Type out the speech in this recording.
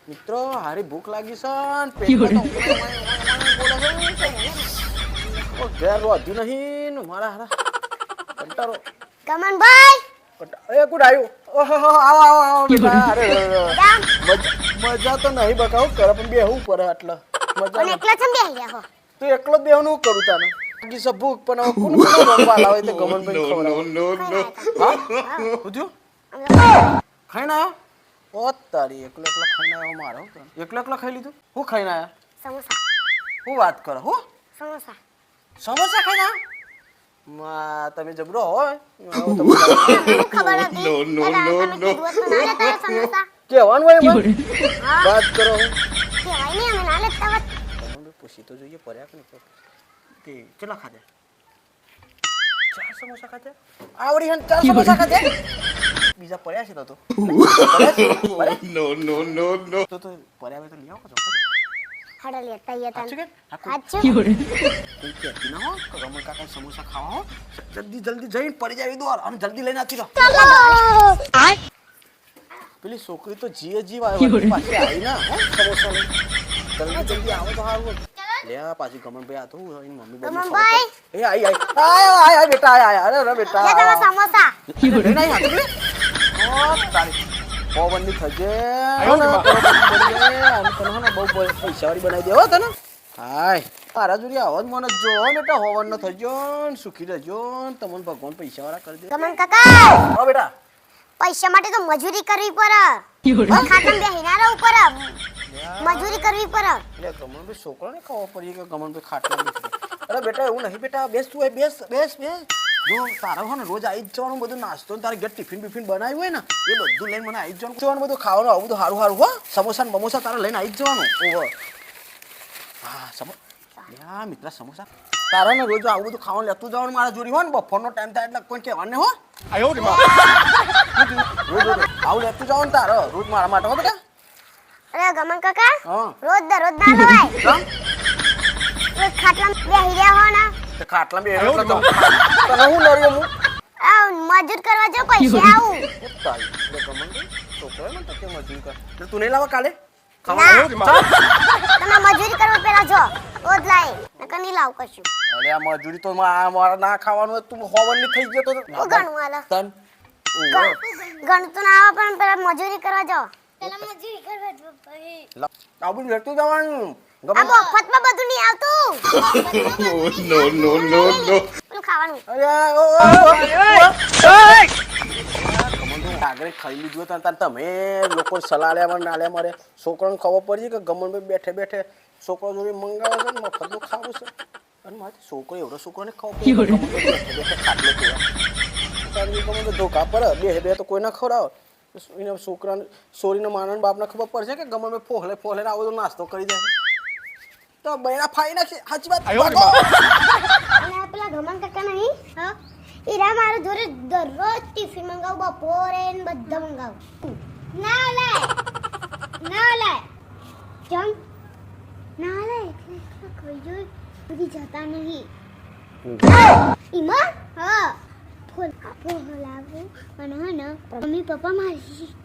મિત્રો હારી ભૂખ લાગી છે ને પેટમાં તો ઓ ઘેર રોધ્યું નહીં ને મારા હારા કંટાળો ગમનભાઈ એ કુડ આવ્યો ઓહો આવો આવો આવો બેટા અરે મજા તો નહીં બકાવ કરે પણ બેહવું પડે એટલે મજા પણ એકલા ચમ બેહી ગયા હો તું એકલો બેહવાનું કરું તાને લાગી છે ભૂખ પણ કોણ કોણ રંગવા લાવે તે ગમનભાઈ ખવડાવે હા પૂછ્યું ખાઈ ના ઓ તારી એકલો એકલો ખાઈને આવ્યો મારો એકલો એકલો ખાઈ લીધું હું ખાઈને આવ્યા સમોસા હું વાત કરો હું સમોસા સમોસા ખાઈને આવ્યા તમે જબરો હોય ખબર હતી સમોસા કેવાનું હોય એમાં વાત કરો હું કેવાય નહીં અમે ના લેતા હોત પૂછી તો જોઈએ पर्या કે નહીં તે કેટલા ખાધે 4 સમોસા ખાધે આવડી હન 4 સમોસા ખાધે બીજા पर्या છે તો નો તો पर्या મે તો લઈ આવો છો હડા લેતા યે તન સાચું સાચું તું કે ના હો રમણ કાકા સમોસા ખાવા હો જલ્દી જલ્દી જઈને પડી જાવી દો અને જલ્દી લઈને આતી રહો ચાલો પેલી છોકરી તો જીએ જીવ આવે પાછી આવી ના હો સમોસા લઈ જલ્દી જલ્દી આવો તો હારું લે આ પાછી ગમનભાઈ આ તો એની મમ્મી બોલી ગમનભાઈ એ આઈ બેટા આય અરે બેટા લે તમે સમોસા નહીં હાથ લે ઓ તારી પવનની થજે અને બહુ પૈસાવાળી બનાવી દેવો તને હાય તારા જોડી આવાજ મને જો બેટા હોવન નો થજો ને સુખી રહેજો ને તમને ભગવાન પૈસાવાળા કરી દે ગમન કાકા હો બેટા પૈસા માટે તો મજૂરી કરવી પડે ખાટમ બેહી ના રહું પડે મજૂરી કરવી પડે એટલે ગમનભાઈ છોકરાને ખબર પડી કે ગમનભાઈ ખાટલા બેઠા અરે બેટા એવું નહીં બેટા બેસ તું બેસ બેસ બેસ જો તારા હો ને રોજ આવી જ જવાનું બધું નાસ્તો ને તારે ઘેર ટિફિન બિફિન બનાવ્યું હોય ને એ બધું લઈને મને આવી જ જવાનું બધું ખાવાનું આવું બધું સારું સારું હો સમોસા ને બમોસા તારે લઈને આવી જ જવાનું ઓહો હા મિત્ર સમોસા તારા ને રોજ આવું બધું ખાવાનું લેતું જવાનું મારા જોડી હોય ને બપોરનો ટાઈમ થાય એટલે કોઈ કહેવાને હો રોજ આવું લેતું જવાનું તારે રોજ મારા માટે હો બેટા અરે ગમન કાકા હા રોજ દરરોજ ના લવાય રોજ ખાટલા બેહી રહ્યા હો ના તે ખાટલા બે તને હું નર્યો હું આ મજૂર કરવા જો પૈસા આવું તારી એટલે ગમન છોકરો ને તકે મજૂરી કર એટલે તું નહીં લાવા કાલે ના. તમે મજૂરી કરવા પેલા જો રોજ લાય નકર નહીં લાવ કશું અરે આ મજૂરી તો મારા ના ખાવાનું તું હોવન ની થઈ ગયો તો હું ગણું આલા તન ગણ તો ના આવે પણ પેલા મજૂરી કરવા જો પેલા મજૂરી કરવા જો ભાઈ આબુ લેતું જવાનું આ મફતમાં બધું નહીં આવતું no. પેલું ખાવાનું અરે આગળ ખાઈ લીધું તને તમે લોકો સલાહ લેવા ના લે મારે છોકરાને ખબર પડી કે ગમનભાઈ બેઠે બેઠે છોકરો જોડે મંગાવે છે ને મફતનું ખાવું છે અને મારે છોકરો એવડો છોકરાને ખબર પડી ધોકા પડે બે તો કોઈ ના ખવડાવે એને છોકરાને સોરીને માનવ બાપને ખબર પડશે કે ગમનભાઈ ફોહલે આવો તો નાસ્તો કરી દે તો બૈરા ફાઈ નાખે સાચી વાત અને પેલા ગમન કાકા નહીં હા ઈરા મારું જોડે દરરોજ ટિફિન મંગાવ બપોરે ને બધા મંગાવ ના લે જમ ના લે એટલે કોઈ જોઈ બધી જતા નહીં ઈમા હા ફોન આપો હલાવું અને હા ને મમ્મી પપ્પા મારી